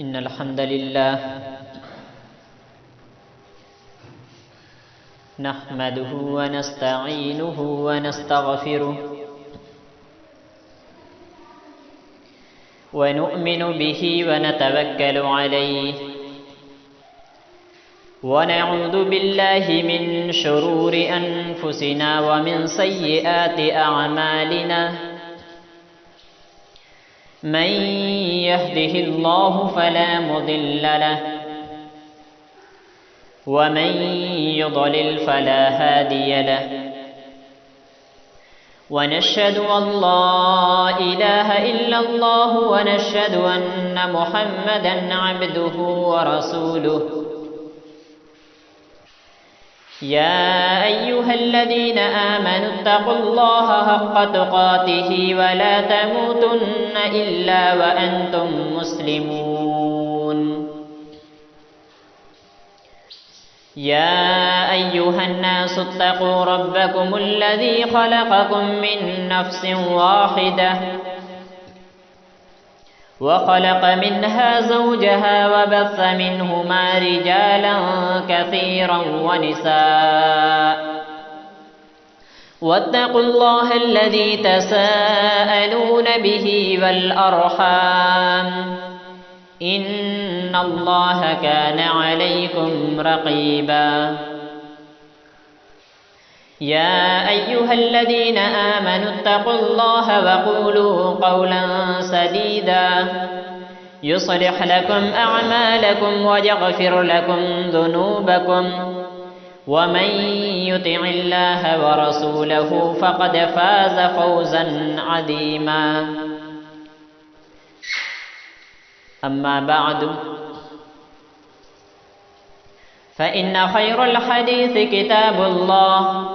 إن الحمد لله نحمده ونستعينه ونستغفره ونؤمن به ونتوكل عليه ونعوذ بالله من شرور أنفسنا ومن سيئات أعمالنا من يهده الله فلا مضل له ومن يضلل فلا هادي له ونشهد أن لا إله إلا الله ونشهد أن محمدا عبده ورسوله يا أيها الذين آمنوا اتقوا الله حق تقاته ولا تموتن إلا وأنتم مسلمون يا أيها الناس اتقوا ربكم الذي خلقكم من نفس واحدة وخلق منها زوجها وبث منهما رجالا كثيرا ونساء واتقوا الله الذي تساءلون به والأرحام إن الله كان عليكم رقيبا يا أيها الذين آمنوا اتقوا الله وقولوا قولا سديدا يصلح لكم أعمالكم ويغفر لكم ذنوبكم ومن يطع الله ورسوله فقد فاز فوزا عظيما أما بعد فإن خير الحديث كتاب الله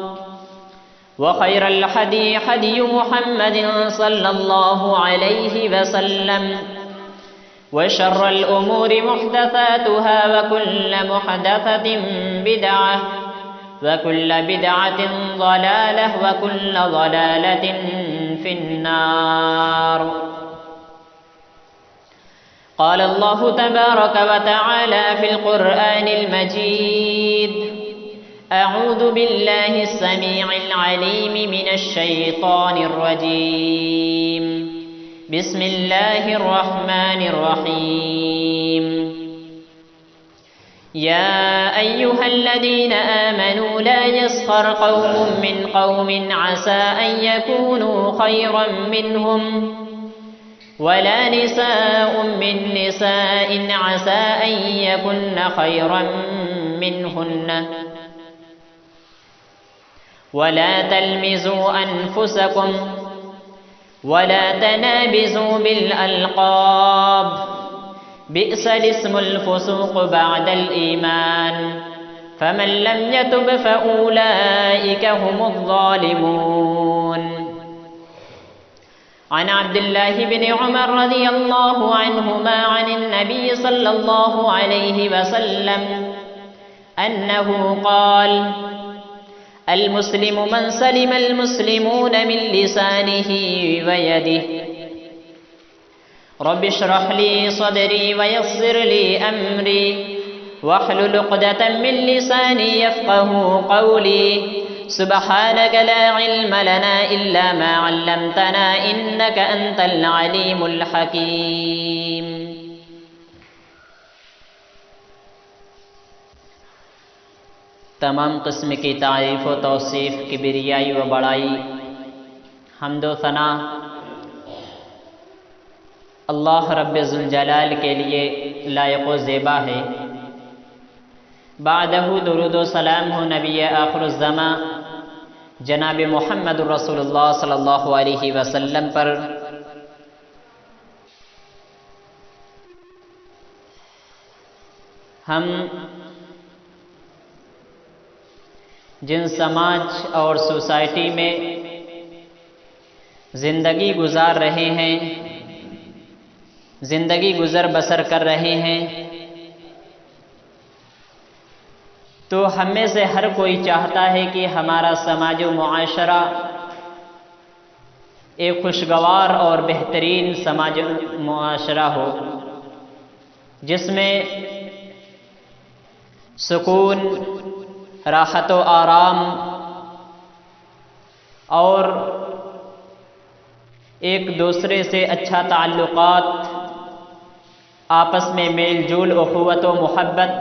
وخير الحدي حدي محمد صلى الله عليه وسلم وشر الأمور محدثاتها وكل محدثة بدعة وكل بدعة ضلالة وكل ضلالة في النار. قال الله تبارك وتعالى في القرآن المجيد: أعوذ بالله السميع العليم من الشيطان الرجيم. بسم الله الرحمن الرحيم. يا أيها الذين آمنوا لا يسخر قوم من قوم عسى أن يكونوا خيرا منهم ولا نساء من نساء عسى أن يكن خيرا منهن ولا تلمزوا أنفسكم ولا تنابزوا بالألقاب بئس الاسم الفسوق بعد الإيمان فمن لم يتب فأولئك هم الظالمون. عن عبد الله بن عمر رضي الله عنهما عن النبي صلى الله عليه وسلم أنه قال: المسلم من سلم المسلمون من لسانه ويده. رب اشرح لي صدري ويسر لي أمري واحلل عقدة من لساني يفقه قولي. سبحانك لا علم لنا إلا ما علمتنا إنك أنت العليم الحكيم. تمام قسم کی تعریف و توصیف، کبریائی و بڑائی، حمد و ثنا اللہ رب ذوالجلال کے لیے لائق و زیبا ہے. بعدہ درود و سلام ہو نبی آخر الزمان جناب محمد رسول اللہ صلی اللہ علیہ وسلم پر. ہم جن سماج اور سوسائٹی میں زندگی گزار رہے ہیں، زندگی گزر بسر کر رہے ہیں، تو ہم میں سے ہر کوئی چاہتا ہے کہ ہمارا سماج و معاشرہ ایک خوشگوار اور بہترین سماج معاشرہ ہو. جس میں سکون، راحت و آرام اور ایک دوسرے سے اچھا تعلقات، آپس میں میل جول، اخوت و محبت،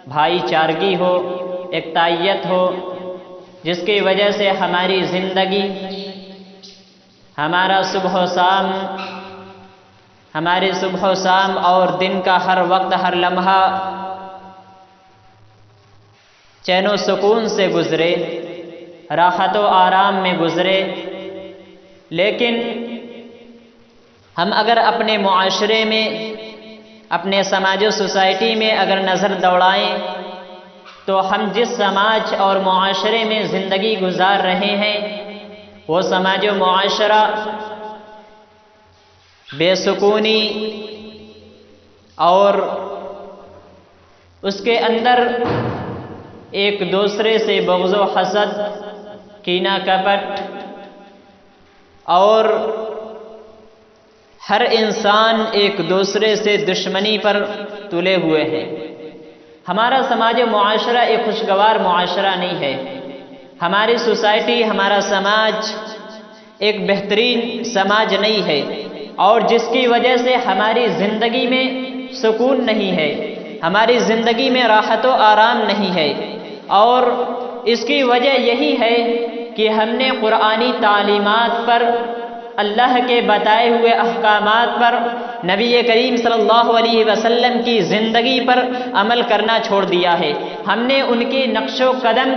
بھائی چارگی ہو، یکتائیت ہو، جس کی وجہ سے ہماری زندگی، ہمارے صبح و شام اور دن کا ہر وقت، ہر لمحہ چین و سکون سے گزرے، راحت و آرام میں گزرے۔ لیکن ہم اگر اپنے معاشرے میں، اپنے سماج و سوسائٹی میں اگر نظر دوڑائیں تو ہم جس سماج اور معاشرے میں زندگی گزار رہے ہیں وہ سماج و معاشرہ بے سکونی اور اس کے اندر ایک دوسرے سے بغض و حسد، کینہ کپٹ، اور ہر انسان ایک دوسرے سے دشمنی پر تلے ہوئے ہیں۔ ہمارا سماج و معاشرہ ایک خوشگوار معاشرہ نہیں ہے۔ ہماری سوسائٹی، ہمارا سماج ایک بہترین سماج نہیں ہے، اور جس کی وجہ سے ہماری زندگی میں سکون نہیں ہے، ہماری زندگی میں راحت و آرام نہیں ہے، اور اس کی وجہ یہی ہے کہ ہم نے قرآنی تعلیمات پر، اللہ کے بتائے ہوئے احکامات پر، نبی کریم صلی اللہ علیہ وسلم کی زندگی پر عمل کرنا چھوڑ دیا ہے۔ ہم نے ان کے نقش و قدم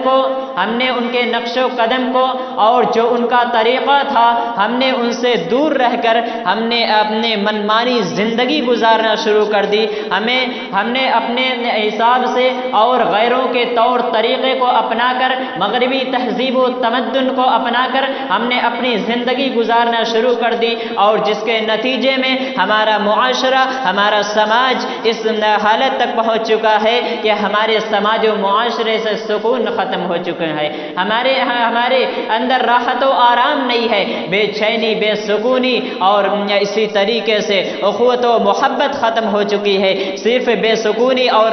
کو اور جو ان کا طریقہ تھا، ہم نے ان سے دور رہ کر ہم نے اپنے منمانی زندگی گزارنا شروع کر دی۔ ہم نے اپنے حساب سے اور غیروں کے طور طریقے کو اپنا کر، مغربی تہذیب و تمدن کو اپنا کر ہم نے اپنی زندگی گزارنا شروع کر دی، اور جس کے نتیجے میں ہمارا معاشرہ، ہمارا سماج اس حالت تک پہنچ چکا ہے کہ ہمارے سماج و معاشرے سے سکون ختم ہو چکا ہے، ہمارے اندر راحت و آرام نہیں ہے، بے چینی، بے سکونی، اور اسی طریقے سے اخوت و محبت ختم ہو چکی ہے۔ صرف بے سکونی اور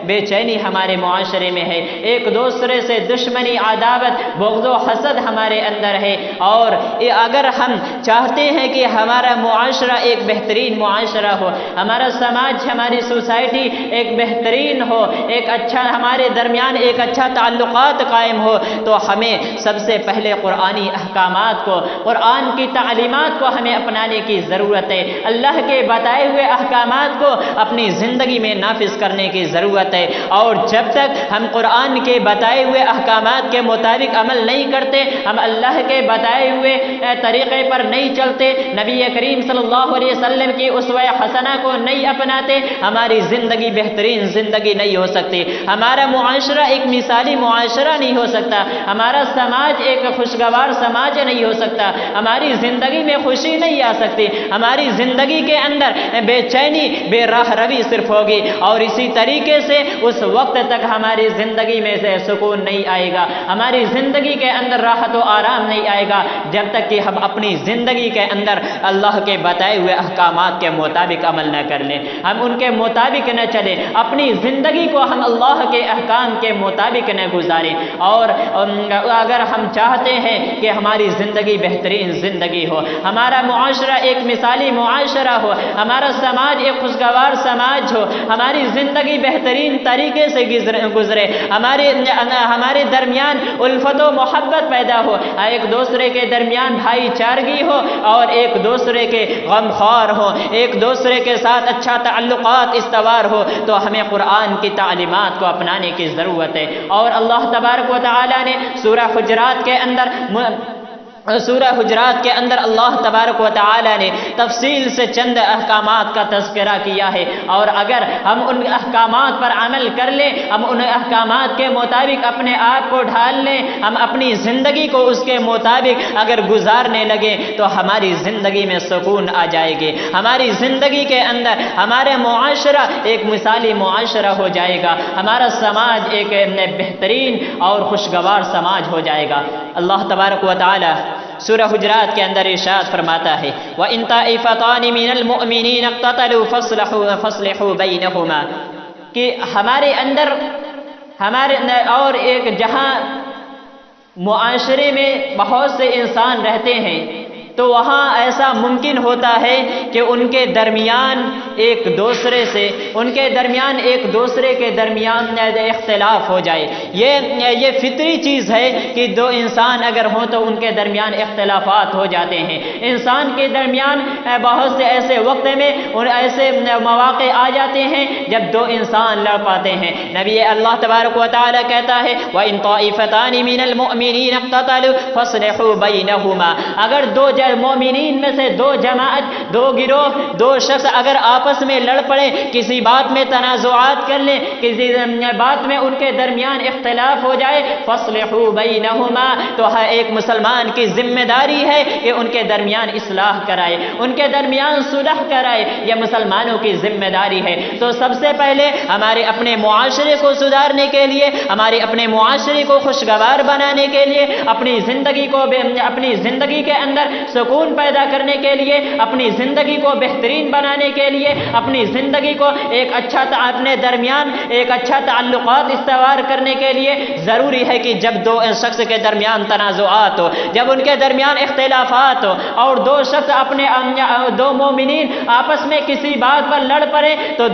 بے چینی ہمارے معاشرے میں ہے، ایک دوسرے سے دشمنی، عداوت، بغض و حسد ہمارے اندر ہے۔ اور اگر ہم چاہتے ہیں کہ ہمارا معاشرہ ایک بہترین معاشرہ ہو، ہمارا سماج، ہماری سوسائٹی ایک بہترین ہو، ایک اچھا، ہمارے درمیان ایک اچھا تعلقات قائم ہو، تو ہمیں سب سے پہلے قرآنی احکامات کو، قرآن کی تعلیمات کو ہمیں اپنانے کی ضرورت ہے، اللہ کے بتائے ہوئے احکامات کو اپنی زندگی میں نافذ کرنے کی ضرورت ہے۔ اور جب تک ہم قرآن کے بتائے ہوئے احکامات کے مطابق عمل نہیں کرتے، ہم اللہ کے بتائے ہوئے طریقے پر نہیں چلتے، نبی کریم صلی اللہ علیہ وسلم کی اسوہ حسنہ کو نہیں اپناتے، ہماری زندگی بہترین زندگی نہیں ہو سکتی، ہمارا معاشرہ ایک مثالی معاشرہ نہیں ہو سکتا، ہمارا سماج ایک خوشگوار سماج نہیں ہو سکتا، ہماری زندگی میں خوشی نہیں آ سکتی، ہماری زندگی کے اندر بے چینی، بے راہ روی صرف ہوگی، اور اسی طریقے سے اس وقت تک ہماری زندگی میں سے سکون نہیں آئے گا، ہماری زندگی کے اندر راحت و آرام نہیں آئے گا، جب تک کہ ہم اپنی زندگی کے اندر اللہ کے بتائے ہوئے احکامات کے مطابق عمل نہ کر لیں، ہم ان کے مطابق نہ چلیں، اپنی زندگی کو ہم اللہ کے احکام کے مطابق نہ گزاریں۔ اور اگر ہم چاہتے ہیں کہ ہماری زندگی بہترین زندگی ہو، ہمارا معاشرہ ایک مثالی معاشرہ ہو، ہمارا سماج ایک خوشگوار سماج ہو، ہماری زندگی بہترین طریقے سے گزرے، ہمارے درمیان الفت و محبت پیدا ہو، ایک دوسرے کے درمیان بھائی چارگی ہو، اور ایک دوسرے کے غمخوار ہو، ایک دوسرے کے ساتھ اچھا تعلقات استوار ہو، تو ہمیں قرآن کی تعلیمات کو اپنانے کی ضرورت ہے۔ اور اللہ تبارک و تعالی نے سورہ حجرات کے اندر اللہ تبارک و تعالی نے تفصیل سے چند احکامات کا تذکرہ کیا ہے، اور اگر ہم ان احکامات پر عمل کر لیں، ہم ان احکامات کے مطابق اپنے آپ کو ڈھال لیں، ہم اپنی زندگی کو اس کے مطابق اگر گزارنے لگیں تو ہماری زندگی میں سکون آ جائے گی، ہماری زندگی کے اندر ہمارے معاشرہ ایک مثالی معاشرہ ہو جائے گا، ہمارا سماج ایک بہترین اور خوشگوار سماج ہو جائے گا۔ اللہ تبارک و تعالی سورہ حجرات کے اندر ارشاد فرماتا ہے وَإِن طَائِفَتَانِ مِنَ الْمُؤْمِنِينَ اقْتَتَلُوا فَاصْلِحُوا بَيْنَهُمَا، کہ ہمارے اندر اور ایک جہاں معاشرے میں بہت سے انسان رہتے ہیں تو وہاں ایسا ممکن ہوتا ہے کہ ان کے درمیان ایک دوسرے کے درمیان اختلاف ہو جائے۔ یہ فطری چیز ہے کہ دو انسان اگر ہوں تو ان کے درمیان اختلافات ہو جاتے ہیں۔ انسان کے درمیان بہت سے ایسے وقت میں ایسے مواقع آ جاتے ہیں جب دو انسان لڑ پاتے ہیں۔ نبی اللہ تبارک و تعالی کہتا ہے وَإِن طَائِفَتَانِ مِنَ الْمُؤْمِنِينَ اقْتَتَلُوا فَاصْلِحُوا بَيْنَهُمَا، اگر دو مومنین میں سے دو جماعت، دو گروہ، دو شخص اگر آپس میں لڑ پڑے، کسی بات میں تنازعات کر لیں، کسی بات میں ان کے درمیان اختلاف ہو جائے، فَاصْلِحُوا بَيْنَهُمَا، تو ایک مسلمان کی ذمہ داری ہے کہ ان کے درمیان اصلاح کرائے، ان کے درمیان صلح کرائے، یہ مسلمانوں کی ذمہ داری ہے۔ تو سب سے پہلے ہمارے اپنے معاشرے کو سدھارنے کے لیے، ہمارے اپنے معاشرے کو خوشگوار بنانے کے لیے، اپنی زندگی کے اندر سکون پیدا کرنے کے لیے، اپنی زندگی کو بہترین بنانے کے لیے، اپنی زندگی کو اپنے درمیان ایک اچھا تعلقات استوار کرنے کے لیے ضروری ہے کہ جب دو شخص کے درمیان تنازعات ہو، جب ان کے درمیان اختلافات ہو اور دو مومنین آپس میں کسی بات پر لڑ پڑے تو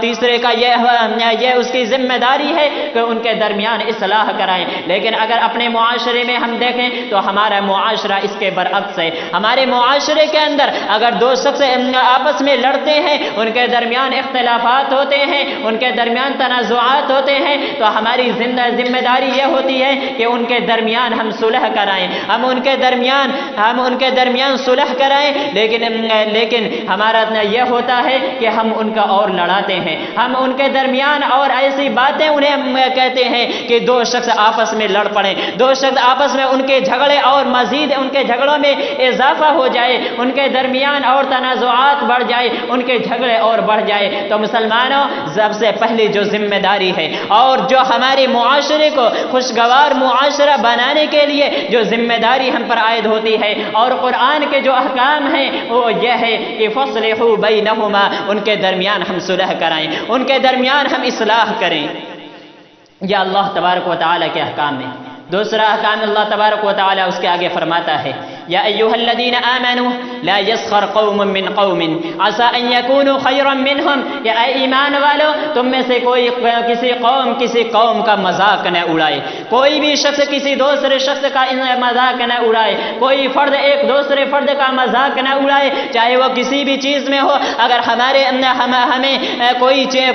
تیسرے کا یہ اس کی ذمہ داری ہے کہ ان کے درمیان اصلاح کرائیں۔ لیکن اگر اپنے معاشرے میں ہم دیکھیں تو ہمارا معاشرہ اس کے برعکس ہے۔ ہمارے معاشرے کے اندر اگر دو شخص آپس میں لڑتے ہیں، ان کے درمیان اختلافات ہوتے ہیں، ان کے درمیان تنازعات ہوتے ہیں، تو ہماری ذمہ داری یہ ہوتی ہے کہ ان کے درمیان ہم صلح کرائیں، ہم ان کے درمیان صلح کرائیں۔ لیکن ہمارا یہ ہوتا ہے کہ ہم ان کا اور لڑاتے ہیں، ہم ان کے درمیان اور ایسی باتیں انہیں کہتے ہیں کہ دو شخص آپس میں لڑ پڑیں، دو شخص آپس میں ان کے جھگڑے اور مزید ان کے جھگڑوں میں اضافہ ہو جائے، ان کے درمیان اور تنازعات بڑھ جائے، ان کے جھگڑے اور بڑھ جائے۔ تو مسلمانوں، سب سے پہلی جو ذمہ داری ہے اور جو ہمارے معاشرے کو خوشگوار معاشرہ بنانے کے لیے جو ذمہ داری ہم پر عائد ہوتی ہے اور قرآن کے جو احکام ہیں وہ یہ ہے کہ فَاصْلِحُوا بَيْنَهُمَا، ان کے درمیان ہم صلح کرائیں، ان کے درمیان ہم اصلاح کریں۔ یہ اللہ تبارک و تعالی کے احکام میں۔ دوسرا احکام اللہ تبارک و تعالی اس کے آگے فرماتا ہے یا ایھا الذین آمنوا لا یسخر قوم من قوم عسى ان یکونوا خیرا منهم، کہ اے ایمان والو تم میں سے کوئی کسی قوم کا مذاق نہ اڑائے، کوئی بھی شخص کسی دوسرے شخص کا مذاق نہ اڑائے، کوئی فرد ایک دوسرے فرد کا مذاق نہ اڑائے، چاہے وہ کسی بھی چیز میں ہو۔ اگر ہمیں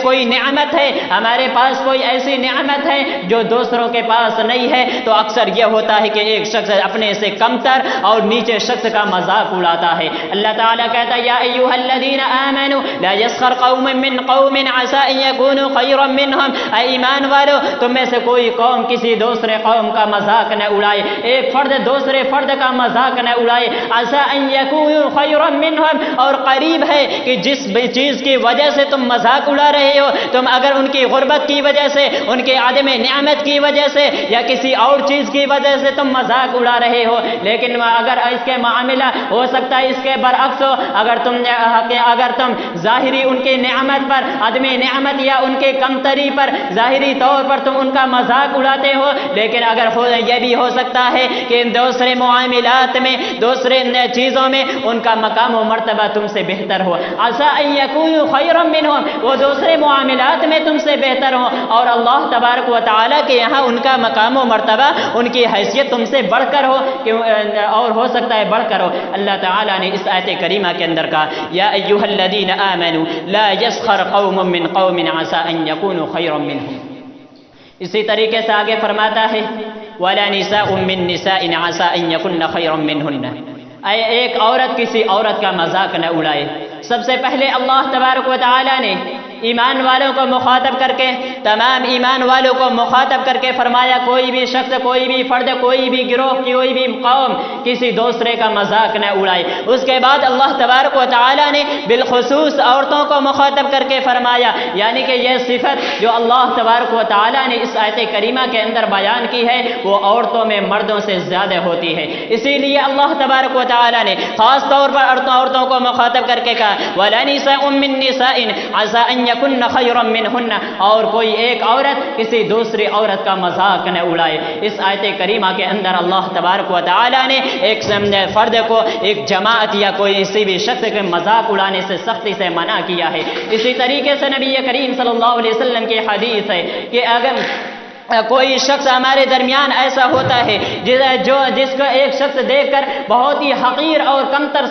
کوئی نعمت ہے، ہمارے پاس کوئی ایسی نعمت ہے جو دوسروں کے پاس نہیں ہے، تو اکثر یہ ہوتا ہے کہ ایک شخص اپنے سے کمتر اور نیچے شخص کا مذاق اڑاتا ہے۔ اللہ تعالیٰ کہتا ہے یا ایھا الذین آمنوا لا یسخر قوم من قوم عسى ان یکونوا خیرا منهم، اے ایمان والو تم میں سے کوئی قوم کسی دوسرے قوم کا مذاق نہ اڑائے، ایک فرد دوسرے فرد کا مذاق نہ اڑائے، عسى ان یکونوا خیرا منهم، اور قریب ہے کہ جس بھی چیز کی وجہ سے تم مذاق اڑا رہے ہو، تم اگر ان کی غربت کی وجہ سے، ان کے عدم نعمت کی وجہ سے یا کسی اور چیز کی وجہ سے تم مذاق اڑا رہے ہو، لیکن اگر اس کے معاملہ ہو سکتا ہے اس کے برعکس ہو، اگر تم ظاہری ان کی نعمت پر، عدم نعمت یا ان کے کمتری پر ظاہری طور پر تم ان کا مذاق اڑاتے ہو، لیکن اگر یہ بھی ہو سکتا ہے کہ دوسرے معاملات میں، دوسرے چیزوں میں ان کا مقام و مرتبہ تم سے بہتر ہو، عسى ان یکونوا خیرا منهم، وہ دوسرے معاملات میں تم سے بہتر ہو اور اللہ تبارک و تعالیٰ کے یہاں ان کا مقام و مرتبہ، ان کی حیثیت تم سے بڑھ کر ہو، اور ہو سکتا ہے بڑھ کر ہو۔ اللہ تعالیٰ نے اس آیت کریمہ کے اندر کہا یا ایھا الذین آمنوا لا یسخر قوم من قوم عسى ان یکونوا خیرا منهم۔ اسی طریقے سے آگے فرماتا ہے ولا نساء من نساء عسى ان یکن خیرا منهن، ایک عورت کسی عورت کا مذاق نہ اڑائے۔ سب سے پہلے اللہ تبارک و تعالیٰ نے ایمان والوں کو مخاطب کر کے، تمام ایمان والوں کو مخاطب کر کے فرمایا کوئی بھی شخص، کوئی بھی فرد، کوئی بھی گروہ، کوئی بھی قوم کسی دوسرے کا مذاق نہ اڑائے۔ اس کے بعد اللہ تبارک و تعالیٰ نے بالخصوص عورتوں کو مخاطب کر کے فرمایا، یعنی کہ یہ صفت جو اللہ تبارک و تعالیٰ نے اس آیت کریمہ کے اندر بیان کی ہے وہ عورتوں میں مردوں سے زیادہ ہوتی ہے۔ اسی لیے اللہ تبارک و تعالیٰ نے خاص طور پر عورتوں کو مخاطب کر کے کہا وَلَا نِسَاءٌ مِّن نِّسَاءٍ عَسَىٰ أَن يَكُنَّ خَيْرًا مِّنْهُنَّ، اور کوئی ایک عورت کسی دوسری عورت کا مذاق نہ اڑائے۔ اس آیت کریمہ کے اندر اللہ تبارک و تعالیٰ نے ایک فرد کو، ایک جماعت یا کوئی کسی بھی شخص کے مذاق اڑانے سے سختی سے منع کیا ہے۔ اسی طریقے سے نبی کریم صلی اللہ علیہ وسلم کی حدیث ہے کہ اگر کوئی شخص ہمارے درمیان ایسا ہوتا ہے جس کو ایک شخص دیکھ کر بہت ہی حقیر اور کمتر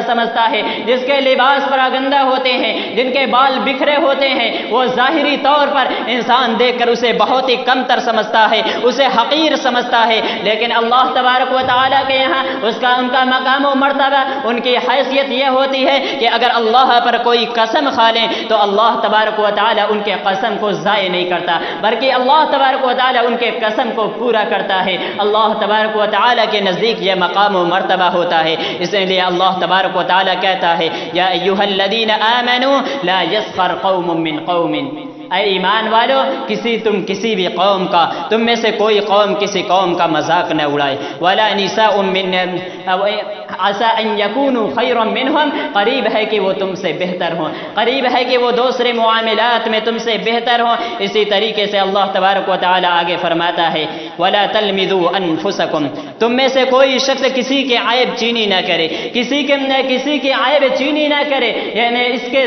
سمجھتا ہے، جس کے لباس پراگندہ ہوتے ہیں، جن کے بال بکھرے ہوتے ہیں، وہ ظاہری طور پر انسان دیکھ کر اسے بہت ہی کمتر سمجھتا ہے، اسے حقیر سمجھتا ہے، لیکن اللہ تبارک و تعالیٰ کے یہاں ان کا مقام و مرتبہ، ان کی حیثیت یہ ہوتی ہے کہ اگر اللہ پر کوئی قسم کھا لیں تو اللہ تبارک و تعالیٰ ان کے قسم کو ضائع نہیں کرتا، بلکہ اللہ تبارک و تعالیٰ ان کے قسم کو پورا کرتا ہے۔ اللہ تبارک و تعالیٰ کے نزدیک یہ مقام و مرتبہ ہوتا ہے۔ اس لیے اللہ تبارک و تعالیٰ کہتا ہے یا ایھا الذین آمنوا لا یسخر قوم من قوم، اے ایمان والو تم کسی بھی قوم کا، تم میں سے کوئی قوم کسی قوم کا مذاق نہ اڑائے۔ ولا نساء من عسى ان يكونوا خيرا منهم، قریب ہے کہ وہ تم سے بہتر ہوں، قریب ہے کہ وہ دوسرے معاملات میں تم سے بہتر ہوں۔ اسی طریقے سے اللہ تبارک و تعالی آگے فرماتا ہے ولا تلمزوا انفسکم، تم میں سے کوئی شخص کسی کے عیب چینی نہ کرے، کسی کی عیب چینی نہ کرے، یعنی اس کے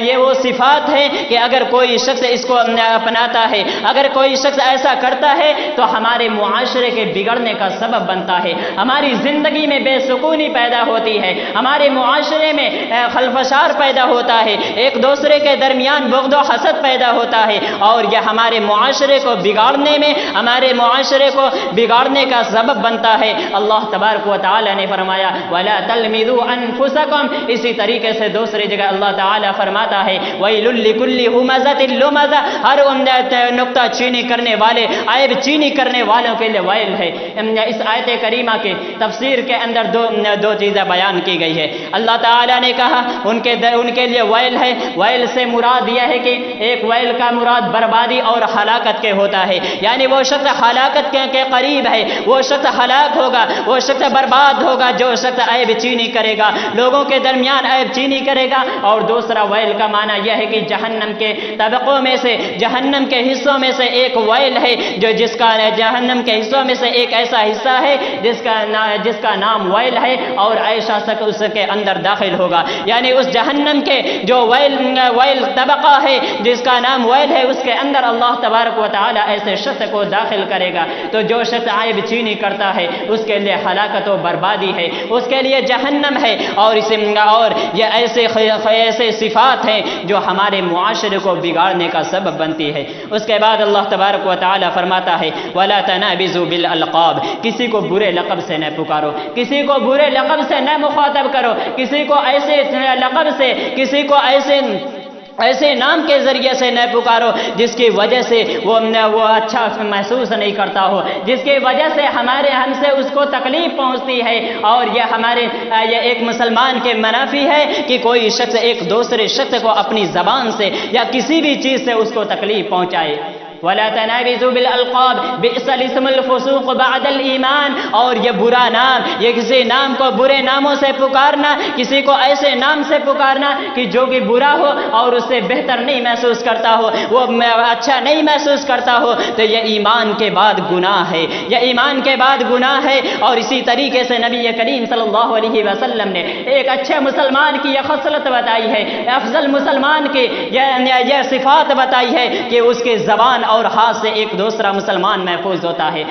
یہ وہ صفات ہے کہ اگر کوئی شخص اس کو اپناتا ہے، اگر کوئی شخص ایسا کرتا ہے تو ہمارے معاشرے کے بگڑنے کا سبب بنتا ہے، ہماری زندگی میں بے سکونی پیدا ہوتی ہے، ہمارے معاشرے میں خلفشار پیدا ہوتا ہے، ایک دوسرے کے درمیان بغض و حسد پیدا ہوتا ہے، اور یہ ہمارے معاشرے کو بگاڑنے میں، ہمارے معاشرے کو بگاڑنے کا سبب بنتا ہے۔ اللہ تبارک و تعالی نے فرمایا وَلَا تَلْمِزُوا أَنفُسَكُمْ، اسی طریقے سے دوسری جگہ اللہ تعالی فرماتا ہے وَيْلٌ لِكُلِّ ہُمَزَةٍ لُمَزَةٍ، ہر نقطہ چینی کرنے والے، عیب چینی کرنے والوں کے لیے ویل ہے۔ اس آیت کریمہ کے تفسیر کے اندر دو چیزیں بیان کی گئی ہے۔ اللہ تعالی نے کہا ان کے لیے ویل ہے، ویل سے مراد یہ ہے کہ ایک ویل کا مراد بربادی اور ہلاکت کے ہوتا ہے، یعنی وہ شخص ہلاکت کے قریب ہے، وہ شخص ہلاک ہوگا، وہ شخص برباد ہوگا جو شخص عیب چینی کرے گا، لوگوں کے درمیان عیب چینی کرے گا۔ اور دوسرا ویل کا معنی یہ ہے کہ جہنم کے طبقوں میں سے، جہنم کے حصوں میں سے ایک ویل ہے جس کا جہنم کے حصوں میں سے ایک ایسا حصہ ہے جس کا نام ویل ہے، اور ایسا شخص اس کے اندر داخل ہوگا، یعنی اس جہنم کے جو ویل طبقہ ہے جس کا نام ویل ہے، اس کے اندر اللہ تبارک و تعالی ایسے شخص کو داخل کرے گا۔ تو جو شخص عیب چینی کرتا ہے اس کے لیے ہلاکت و بربادی ہے، اس کے لیے جہنم ہے، اور یہ ایسے صفات ہیں جو ہمارے معاشرے کو بگاڑنے کا سبب بنتی ہے۔ اس کے بعد اللہ تبارک و تعالی فرماتا ہے وَلَا تَنَابِزُوا بِالْأَلْقَابِ، کسی کو برے لقب سے نہ پکارو، کسی کو برے لقب سے نہ مخاطب کرو، کسی کو ایسے لقب سے، کسی کو ایسے نام کے ذریعے سے نہ پکارو جس کی وجہ سے وہ اچھا محسوس نہیں کرتا ہو، جس کی وجہ سے ہم سے اس کو تکلیف پہنچتی ہے۔ اور یہ ایک مسلمان کے منافی ہے کہ کوئی شخص ایک دوسرے شخص کو اپنی زبان سے یا کسی بھی چیز سے اس کو تکلیف پہنچائے۔ وَلَا تَنَابِزُوا بِالْأَلْقَابِ بِئْسَ الِاسْمُ الْفُسُوقُ بَعْدَ الْإِيمَانِ، اور یہ برا نام، یہ کسی نام کو برے ناموں سے پکارنا، کسی کو ایسے نام سے پکارنا کہ جو کہ برا ہو اور اس سے بہتر نہیں محسوس کرتا ہو، وہ اچھا نہیں محسوس کرتا ہو، تو یہ ایمان کے بعد گناہ ہے، یہ ایمان کے بعد گناہ ہے۔ اور اسی طریقے سے نبی کریم صلی اللہ علیہ وسلم نے ایک اچھے مسلمان کی یہ خصلت بتائی ہے، افضل مسلمان کی یہ صفات بتائی ہے کہ اس کے زبان اور ہاتھ سے ایک دوسرا مسلمان محفوظ ہوتا ہے۔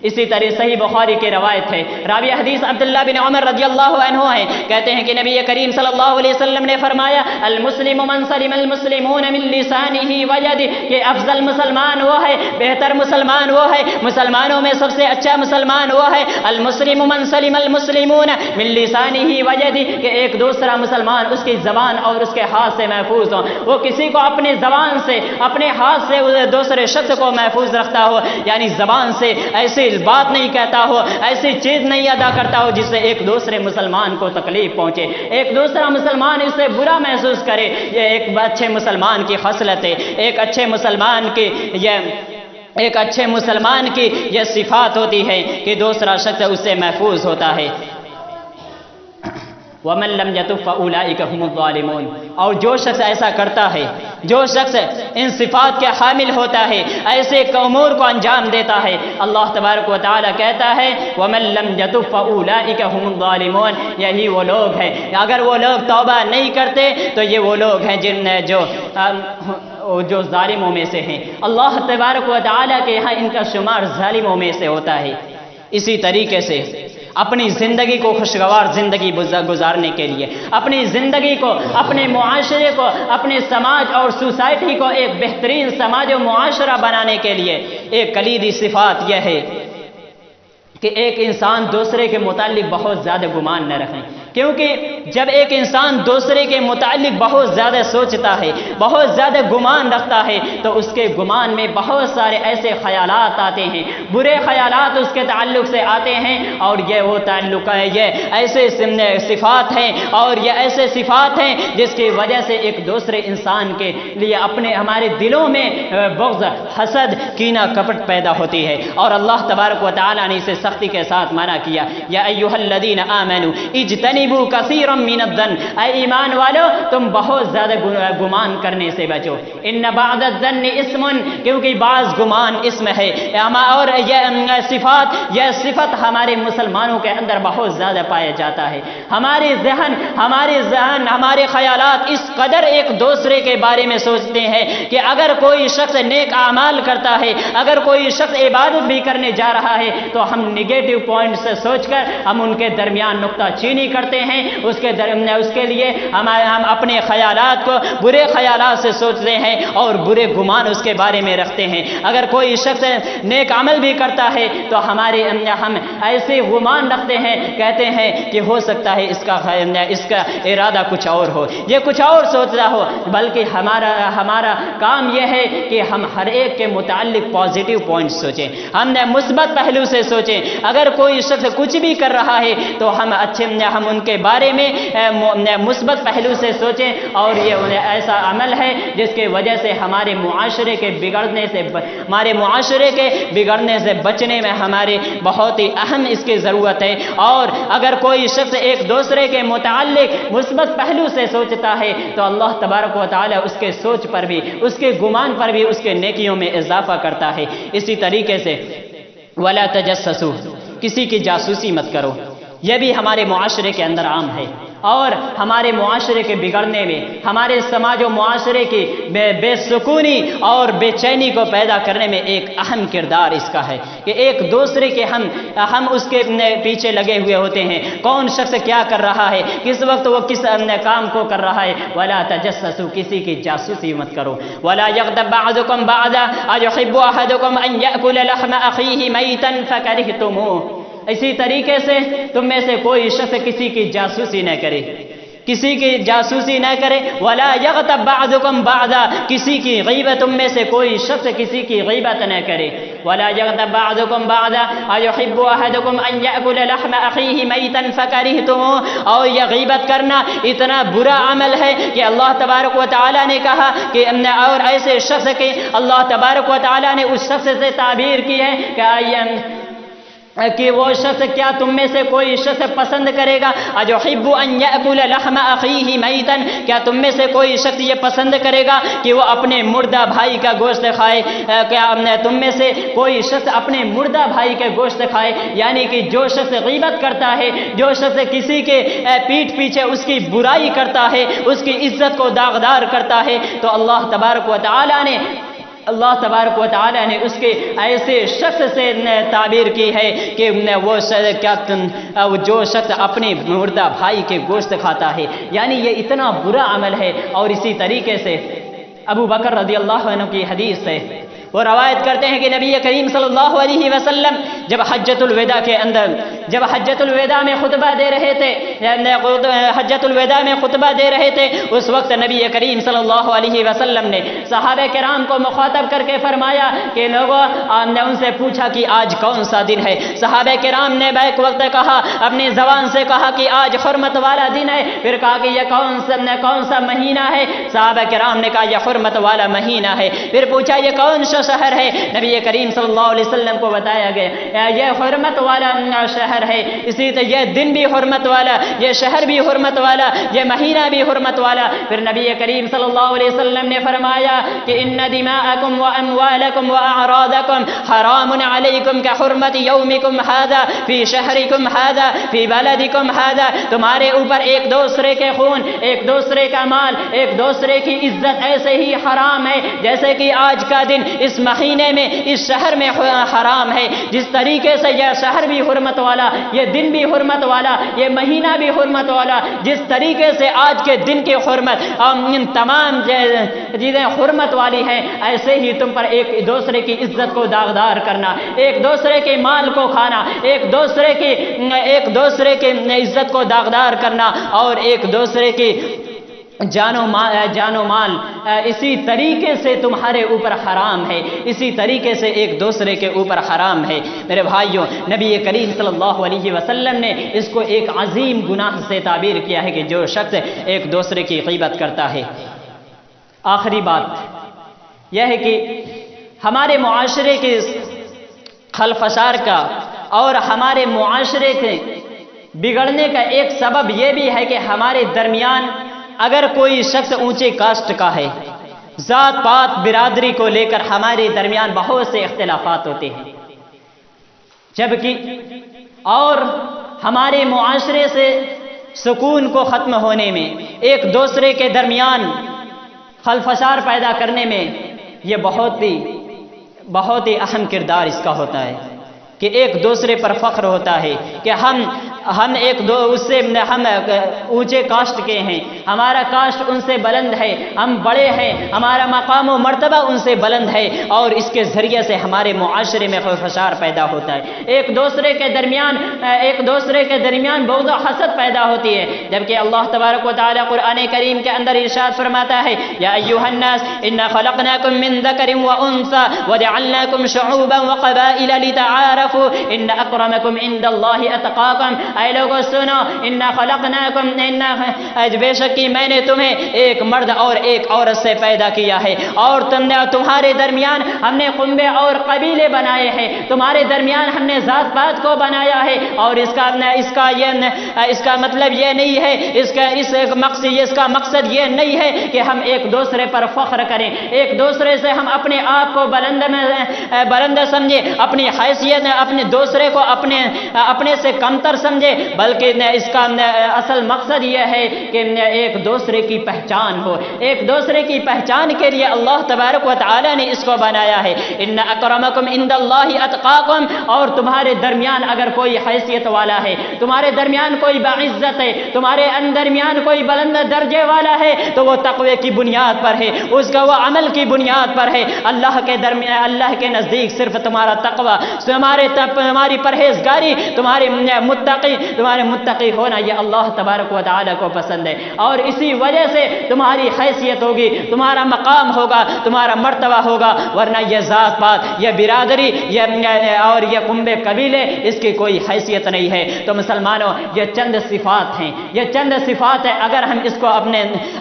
اسی طرح صحیح بخاری کی روایت ہے، راوی حدیث عبداللہ بن عمر رضی اللہ عنہ ہیں، کہتے ہیں کہ نبی کریم صلی اللہ علیہ وسلم نے فرمایا المسلم من سلم المسلمون من لسانہ ویدہ، کہ افضل مسلمان وہ ہے، بہتر مسلمان وہ ہے، مسلمانوں میں سب سے اچھا مسلمان وہ ہے المسلم من سلم المسلمون من لسانہ ویدہ، کہ ایک دوسرا مسلمان اس کی زبان اور اس کے ہاتھ سے محفوظ ہو، وہ کسی کو اپنے زبان سے اپنے ہاتھ سے دوسرے شخص کو محفوظ رکھتا ہو، یعنی زبان سے ایسی بات نہیں کہتا ہو، ایسی چیز نہیں ادا کرتا ہو جس سے ایک دوسرے مسلمان کو تکلیف پہنچے، ایک دوسرا مسلمان اس سے برا محسوس کرے۔ یہ ایک اچھے مسلمان کی خصلت ہے، ایک اچھے مسلمان کی یہ صفات ہوتی ہے کہ دوسرا شخص اس سے محفوظ ہوتا ہے۔ وَمَن لَّمْ يَتُبْ فَأُولَٰئِكَ هُمُ الظَّالِمُونَ، اور جو شخص ایسا کرتا ہے، جو شخص ان صفات کے حامل ہوتا ہے، ایسے امور کو انجام دیتا ہے، اللہ تبارک و تعالیٰ کہتا ہے وَمَن لَّمْ يَتُبْ فَأُولَٰئِكَ هُمُ الظَّالِمُونَ، یہی وہ لوگ ہیں، اگر وہ لوگ توبہ نہیں کرتے تو یہ وہ لوگ ہیں جو ظالموں میں سے ہیں۔ اللہ تبارک و تعالیٰ کے یہاں ان کا شمار ظالموں میں سے ہوتا ہے۔ اسی طریقے سے اپنی زندگی کو خوشگوار زندگی گزارنے کے لیے، اپنی زندگی کو، اپنے معاشرے کو، اپنے سماج اور سوسائٹی کو ایک بہترین سماج و معاشرہ بنانے کے لیے ایک کلیدی صفات یہ ہے کہ ایک انسان دوسرے کے متعلق بہت زیادہ گمان نہ رکھیں، کیونکہ جب ایک انسان دوسرے کے متعلق بہت زیادہ سوچتا ہے، بہت زیادہ گمان رکھتا ہے، تو اس کے گمان میں بہت سارے ایسے خیالات آتے ہیں، برے خیالات اس کے تعلق سے آتے ہیں، اور یہ وہ تعلق ہے، یہ ایسے صفات ہیں اور یہ ایسے صفات ہیں جس کی وجہ سے ایک دوسرے انسان کے لیے ہمارے دلوں میں بغض، حسد، کینہ، کپٹ پیدا ہوتی ہے، اور اللہ تبارک و تعالیٰ نے اسے سختی کے ساتھ منع کیا۔ یا ایھا الذین آمنوا اجتنبوا کثیرا من الظن، اے ایمان والو تم بہت زیادہ گمان کرنے سے بچو، ان بعض الظن اسم، کیونکہ بعض گمان اسم ہے، اور یہ صفت ہمارے مسلمانوں کے اندر بہت زیادہ پایا جاتا ہے۔ ہمارے ذہن ہمارے خیالات اس قدر ایک دوسرے کے بارے میں سوچتے ہیں کہ اگر کوئی شخص نیک اعمال کرتا ہے، اگر کوئی شخص عبادت بھی کرنے جا رہا ہے، تو ہم نگیٹو پوائنٹ سے سوچ کر ہم ان کے درمیان نکتہ چینی کرتے ہیں، اس کے لیے ہم اپنے خیالات کو برے خیالات سے سوچتے ہیں اور برے گمان اس کے بارے میں رکھتے ہیں۔ اگر کوئی شخص نیک عمل بھی کرتا ہے تو ہم ایسے گمان رکھتے ہیں، کہتے ہیں کہ ہو سکتا ہے اس کا ارادہ کچھ اور ہو، یہ کچھ اور سوچ رہا ہو، بلکہ ہمارا کام یہ ہے کہ ہم ہر ایک کے متعلق پازیٹیو پوائنٹ سوچیں، ہم مثبت پہلو سے سوچیں۔ اگر کوئی شخص کچھ بھی کر رہا ہے تو ہم ان کے بارے میں مثبت پہلو سے سوچیں، اور یہ ایسا عمل ہے جس کی وجہ سے ہمارے معاشرے کے بگڑنے سے بچنے میں ہمارے بہت ہی اہم اس کی ضرورت ہے۔ اور اگر کوئی شخص ایک دوسرے کے متعلق مثبت پہلو سے سوچتا ہے تو اللہ تبارک و تعالی اس کے سوچ پر بھی، اس کے گمان پر بھی اس کے نیکیوں میں اضافہ کرتا ہے۔ اسی طریقے سے وَلَا تَجَسَّسُوا، کسی کی جاسوسی مت کرو، یہ بھی ہمارے معاشرے کے اندر عام ہے، اور ہمارے معاشرے کے بگڑنے میں، ہمارے سماج و معاشرے کی بے سکونی اور بے چینی کو پیدا کرنے میں ایک اہم کردار اس کا ہے کہ ایک دوسرے کے ہم اس کے پیچھے لگے ہوئے ہوتے ہیں، کون شخص کیا کر رہا ہے، کس وقت وہ کس کام کو کر رہا ہے۔ وَلَا تَجَسَّسُوا، کسی کی جاسوسی مت کرو۔ وَلَا يَغْتَبْ بَعْضُكُمْ بَعْضًا أَيُحِبُّ أَحَدُكُمْ أَنْ يَأْكُلَ لَحْمَ أَخِيهِ مَيْتًا فَكَرِهْتُمُوهُ، اسی طریقے سے تم میں سے کوئی شخص کسی کی جاسوسی نہ کرے، کسی کی جاسوسی نہ کرے۔ وَلَا يَغْتَبْ بَعْضُكُمْ بَعْضًا، کسی کی غیبت، تم میں سے کوئی شخص کسی کی غیبت نہ کرے۔ وَلَا يَغْتَبْ بَعْضُكُمْ بَعْضًا أَيُحِبُّ أَحَدُكُمْ أَنْ يَأْكُلَ لَحْمَ أَخِيهِ مَيْتًا فَكَرِهْتُمُوهُ، اور یہ غیبت کرنا اتنا برا عمل ہے کہ اللہ تبارک و تعالی نے کہا کہ اور ایسے شخص کے اللہ تبارک و تعالی نے اس شخص سے تعبیر کی ہے کہ وہ شخص، کیا تم میں سے کوئی شخص پسند کرے گا اَيُحِبُّ أَنْ يَأْكُلَ لَحْمَ أَخِيهِ مَيْتًا، کیا تم میں سے کوئی شخص یہ پسند کرے گا کہ وہ اپنے مردہ بھائی کا گوشت کھائے؟ کیا تم میں سے کوئی شخص اپنے مردہ بھائی کا گوشت کھائے؟ یعنی کہ جو شخص غیبت کرتا ہے، جو شخص کسی کے پیٹھ پیچھے اس کی برائی کرتا ہے، اس کی عزت کو داغدار کرتا ہے، تو اللہ تبارک و تعالی نے اللہ تبارک و تعالی نے اس کے ایسے شخص سے تعبیر کی ہے کہ وہ جو شخص اپنے مردہ بھائی کے گوشت کھاتا ہے، یعنی یہ اتنا برا عمل ہے۔ اور اسی طریقے سے ابو بکر رضی اللہ عنہ کی حدیث ہے، وہ روایت کرتے ہیں کہ نبی کریم صلی اللہ علیہ وسلم جب حجۃ الوداع میں خطبہ دے رہے تھے، حجۃ الوداع میں خطبہ دے رہے تھے، اس وقت نبی کریم صلی اللہ علیہ وسلم نے صحابہ کرام کو مخاطب کر کے فرمایا کہ لوگوں نے ان سے پوچھا کہ آج کون سا دن ہے؟ صحابہ کرام نے بیک وقت کہا، اپنی زبان سے کہا کہ آج حرمت والا دن ہے، پھر کہا کہ یہ کون سا مہینہ ہے؟ صحابہ کرام نے کہا یہ حرمت والا مہینہ ہے۔ پھر پوچھا یہ کون سا شہر ہے؟ نبی کریم صلی اللہ علیہ وسلم کو بتایا گیا یہ حرمت والا شہر ہے، اسی طرح یہ دن بھی حرمت والا، یہ شہر بھی حرمت والا، یہ مہینہ بھی حرمت والا۔ پھر نبی کریم صلی اللہ علیہ وسلم نے فرمایا کہ ان دماءکم واموالکم واعراضکم حرام علیکم کحرمت یومکم ھذا فی شہرکم ھذا فی بلدکم ھذا، تمہارے اوپر ایک دوسرے کے خون، ایک دوسرے کا مال، ایک دوسرے کی عزت ایسے ہی حرام ہے جیسے کہ آج کا دن اس مہینے میں اس شہر میں حرام ہے۔ جس طریقے سے یہ شہر بھی حرمت والا، یہ دن بھی حرمت والا، یہ مہینہ بھی حرمت والا، جس طریقے سے آج کے دن کی حرمت ان تمام چیزیں حرمت والی ہیں، ایسے ہی تم پر ایک دوسرے کی عزت کو داغدار کرنا، ایک دوسرے کے مال کو کھانا، ایک دوسرے کی عزت کو داغدار کرنا اور ایک دوسرے کی جان و مال اسی طریقے سے تمہارے اوپر حرام ہے، اسی طریقے سے ایک دوسرے کے اوپر حرام ہے۔ میرے بھائیوں، نبی کریم صلی اللہ علیہ وسلم نے اس کو ایک عظیم گناہ سے تعبیر کیا ہے کہ جو شخص ایک دوسرے کی غیبت کرتا ہے۔ آخری بات یہ ہے کہ ہمارے معاشرے کے خلفشار کا اور ہمارے معاشرے کے بگڑنے کا ایک سبب یہ بھی ہے کہ ہمارے درمیان اگر کوئی شخص اونچے کاسٹ کا ہے، ذات پات برادری کو لے کر ہمارے درمیان بہت سے اختلافات ہوتے ہیں، جبکہ اور ہمارے معاشرے سے سکون کو ختم ہونے میں، ایک دوسرے کے درمیان خلفشار پیدا کرنے میں یہ بہت ہی اہم کردار اس کا ہوتا ہے کہ ایک دوسرے پر فخر ہوتا ہے کہ ہم اونچے کاسٹ کے ہیں، ہمارا کاسٹ ان سے بلند ہے، ہم بڑے ہیں، ہمارا مقام و مرتبہ ان سے بلند ہے، اور اس کے ذریعے سے ہمارے معاشرے میں خلفشار پیدا ہوتا ہے، ایک دوسرے کے درمیان بغض و حسد پیدا ہوتی ہے۔ جبکہ اللہ تبارک و تعالی قرآن کریم کے اندر ارشاد فرماتا ہے یا ایھا الناس انا خلقناکم من ذکر و انثی وجعلناکم شعوبا وقبائل لتعارفوا ان اکرمکم عند اللہ اتقاکم، اے لوگوں سنو، بے شک کہ میں نے تمہیں ایک مرد اور ایک عورت سے پیدا کیا ہے، اور تمہارے درمیان ہم نے قنبے اور قبیلے بنائے ہیں، تمہارے درمیان ہم نے ذات پات کو بنایا ہے، اور اس کا مطلب یہ نہیں ہے، اس کا مقصد یہ نہیں ہے کہ ہم ایک دوسرے پر فخر کریں، ایک دوسرے سے ہم اپنے آپ کو بلند سمجھے، اپنی حیثیت اپنے دوسرے کو اپنے سے کمتر سمجھے، بلکہ اس کا اصل مقصد یہ ہے کہ ایک دوسرے کی پہچان ہو۔ ایک دوسرے کی پہچان کے لیے اللہ تبارک و تعالی نے اس کو بنایا ہے، ان اکرمکم عند اللہ اتقاکم، اور تمہارے درمیان اگر کوئی حیثیت والا ہے، تمہارے درمیان کوئی باعزت ہے، تمہارے درمیان کوئی بلند درجے والا ہے، تو وہ تقوی کی بنیاد پر ہے، اس کا وہ عمل کی بنیاد پر ہے۔ اللہ کے نزدیک صرف تمہارا تقوی، تمہاری پرہیزگاری، تمہارے متقی ہونا یہ اللہ تبارک و تعالی کو پسند ہے، اور اسی وجہ سے تمہاری حیثیت ہوگی، تمہارا مقام ہوگا، تمہارا مرتبہ ہوگا، ورنہ یہ ذات پات، یہ برادری، اور یہ قنبے قبیلے، اس کی کوئی حیثیت نہیں ہے۔ تو مسلمانوں، یہ چند صفات ہیں، اگر ہم اس کو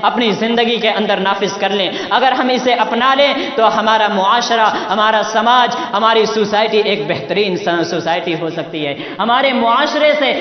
اپنی زندگی کے اندر نافذ کر لیں، اگر ہم اسے اپنا لیں، تو ہمارا معاشرہ، ہمارا سماج، ہماری سوسائٹی ایک بہترین سوسائٹی ہو سکتی ہے۔ ہمارے معاشرے سے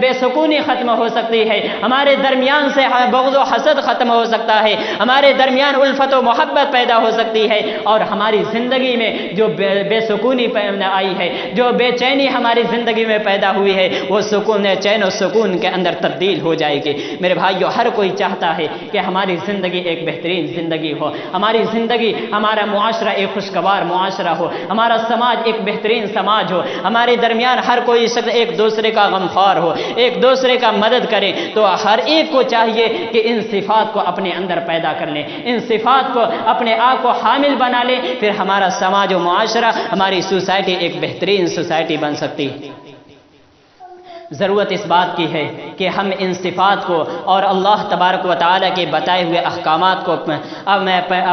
بے سکونی ختم ہو سکتی ہے، ہمارے درمیان سے بغض و حسد ختم ہو سکتا ہے، ہمارے درمیان الفت و محبت پیدا ہو سکتی ہے، اور ہماری زندگی میں جو بے سکونی آئی ہے، جو بے چینی ہماری زندگی میں پیدا ہوئی ہے، وہ سکون چین و سکون کے اندر تبدیل ہو جائے گی۔ میرے بھائیو، ہر کوئی چاہتا ہے کہ ہماری زندگی ایک بہترین زندگی ہو، ہماری زندگی، ہمارا معاشرہ ایک خوشگوار معاشرہ ہو، ہمارا سماج ایک بہترین سماج ہو، ہمارے درمیان ہر کوئی شخص ایک دوسرے کا غمخوار ہو، ایک دوسرے کا مدد کرے۔ تو ہر ایک کو چاہیے کہ ان صفات کو اپنے اندر پیدا کر لیں، ان صفات کو اپنے آپ کو حامل بنا لیں، پھر ہمارا سماج و معاشرہ، ہماری سوسائٹی ایک بہترین سوسائٹی بن سکتی ہے۔ ضرورت اس بات کی ہے کہ ہم ان صفات کو اور اللہ تبارک و تعالیٰ کے بتائے ہوئے احکامات کو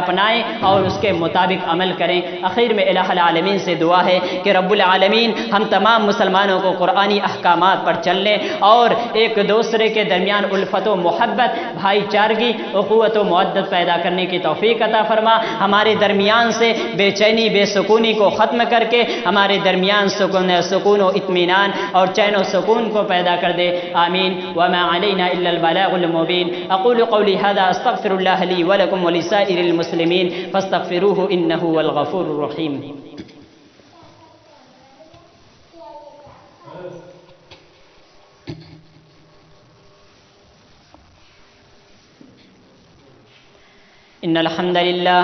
اپنائیں اور اس کے مطابق عمل کریں۔ آخر میں الہ العالمین سے دعا ہے کہ رب العالمین ہم تمام مسلمانوں کو قرآنی احکامات پر چلنے اور ایک دوسرے کے درمیان الفت و محبت، بھائی چارگی، اخوت و مودت پیدا کرنے کی توفیق عطا فرما۔ ہمارے درمیان سے بے چینی، بے سکونی کو ختم کر کے ہمارے درمیان سکون و اطمینان اور چین و سکون کو پیدا کر دے۔ آمین۔ وما علینا الا البلاغ المبین۔ اقول قولی هذا استغفر اللہ لی ولکم ولسائر المسلمین فاستغفروه انه هو الغفور الرحیم۔ ان الحمد للہ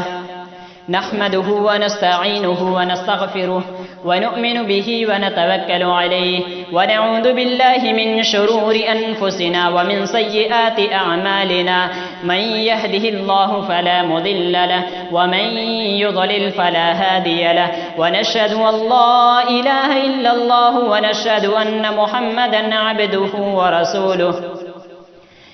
نحمده ونستعينه ونستغفره ونؤمن به ونتوكل عليه ونعوذ بالله من شرور أنفسنا ومن سيئات أعمالنا من يهده الله فلا مضل له ومن يضلل فلا هادي له ونشهد أن لا إله إلا الله ونشهد أن محمدا عبده ورسوله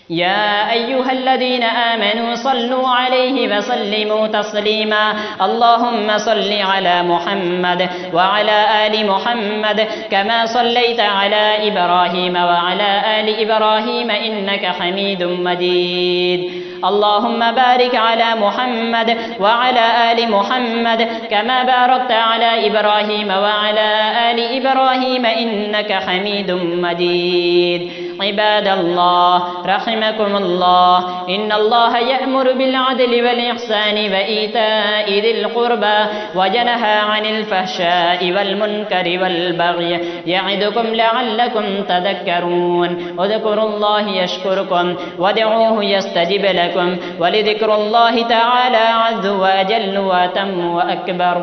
يا أيها الذين آمنوا صلوا عليه وسلموا تسليما اللهم صل على محمد وعلى آل محمد كما صليت على إبراهيم وعلى آل إبراهيم إنك حميد مجيد اللهم بارك على محمد وعلى آل محمد كما باركت على إبراهيم وعلى آل إبراهيم إنك حميد مجيد عباد الله رحمكم الله إن الله يأمر بالعدل والإحسان وإيتاء ذي القربى وينهى عن الفحشاء والمنكر والبغي يعظكم لعلكم تذكرون اذكروا الله يشكركم وادعوه يستجب لكم ولذكر الله تعالى عز وجل وأتم وأكبر